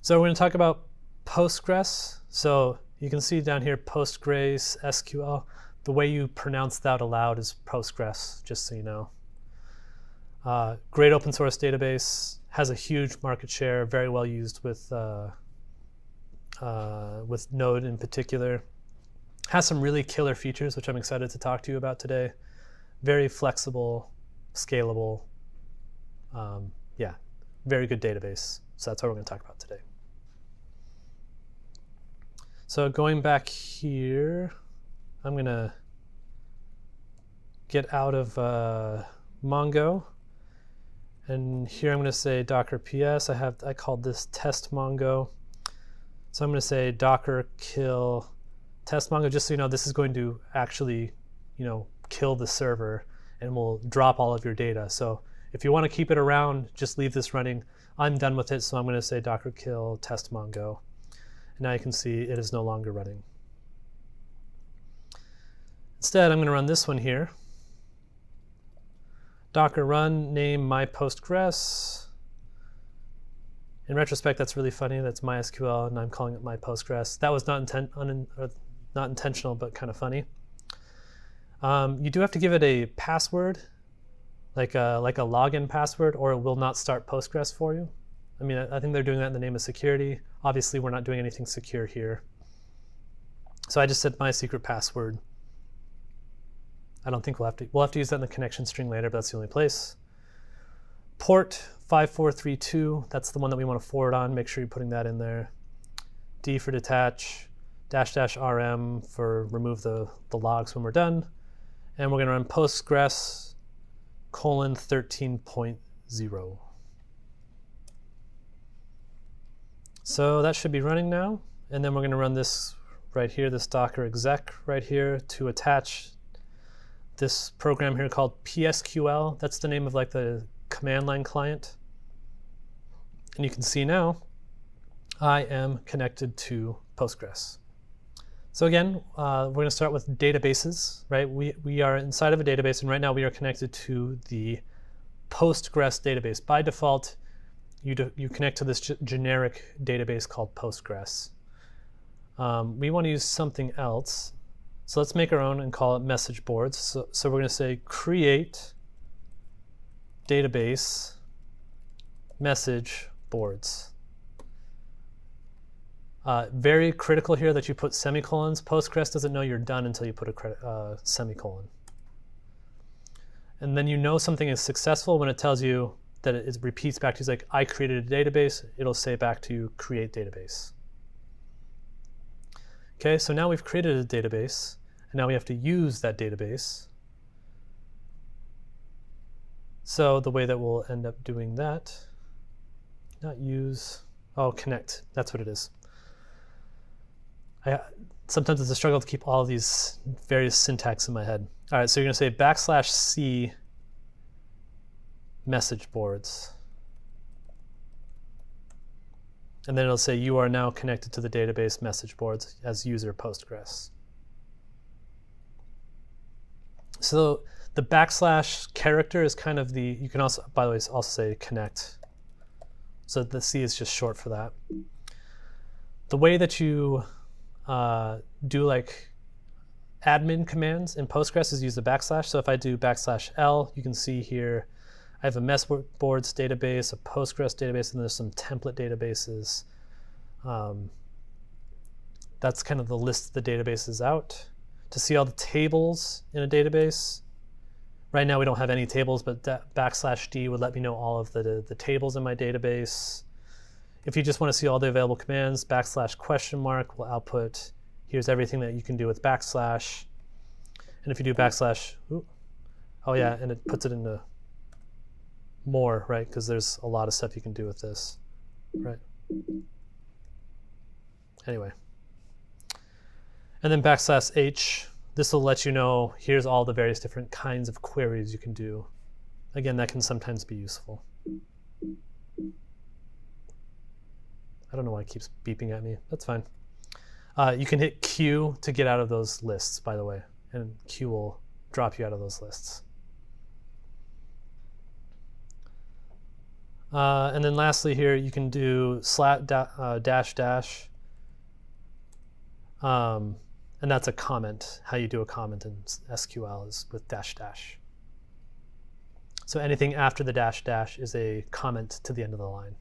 So we're going to talk about Postgres. So you can see down here PostgreSQL. The way you pronounce that aloud is Postgres, just so you know. Great open source database, has a huge market share, very well used with Node in particular. Has some really killer features, which I'm excited to talk to you about today. Very flexible, scalable, yeah, very good database. So that's what we're going to talk about today. So going back here, I'm going to get out of Mongo. And here I'm going to say docker ps. I called this test Mongo. So I'm going to say docker kill test Mongo, just so you know this is going to actually, kill the server and will drop all of your data. So if you want to keep it around, just leave this running. I'm done with it, so I'm going to say docker kill test Mongo. And now you can see it is no longer running. Instead, I'm going to run this one here. Docker run name my Postgres. In retrospect, that's really funny. That's MySQL, and I'm calling it my Postgres. That was not intentional, but kind of funny. You do have to give it a password, like a login password, or it will not start Postgres for you. I mean, I think they're doing that in the name of security. Obviously, we're not doing anything secure here. So I just said my secret password. I don't think we'll have to use that in the connection string later, but that's the only place. Port 5432, that's the one that we want to forward on. Make sure you're putting that in there. D for detach, --rm for remove the logs when we're done. And we're going to run Postgres :13.0. So that should be running now. And then we're going to run this right here, this docker exec right here to attach this program here called PSQL. That's the name of like the command line client. And you can see now I am connected to Postgres. So again, we're going to start with databases, right? We are inside of a database, and right now we are connected to the Postgres database. By default, you connect to this generic database called Postgres. We want to use something else. So let's make our own and call it message boards. So we're going to say create database message boards. Very critical here that you put semicolons. Postgres doesn't know you're done until you put a semicolon. And then you know something is successful when it tells you that it repeats back to you, like, I created a database. It'll say back to you, create database. Okay, so now we've created a database, and now we have to use that database. So the way that we'll end up doing that, not use, oh, connect, that's what it is. Sometimes it's a struggle to keep all of these various syntax in my head. All right, so you're going to say \c message boards. And then it'll say you are now connected to the database message boards as user Postgres. So the / character is kind of the, you can also, by the way, also say connect. So the C is just short for that. The way that you do like admin commands in Postgres is use the \. So if I do \l, you can see here I have a message boards database, a Postgres database, and there's some template databases. That's kind of the list of the databases out. To see all the tables in a database, right now we don't have any tables, but \d would let me know all of the tables in my database. If you just want to see all the available commands, \? Will output, here's everything that you can do with \. And if you do \, oh yeah, and it puts it into more, right? Because there's a lot of stuff you can do with this, right? Anyway. And then \h, this will let you know, here's all the various different kinds of queries you can do. Again, that can sometimes be useful. I don't know why it keeps beeping at me. That's fine. You can hit Q to get out of those lists, by the way, and Q will drop you out of those lists. And then lastly here, you can do dash dash. And that's a comment. How you do a comment in SQL is with dash dash. So anything after the dash dash is a comment to the end of the line.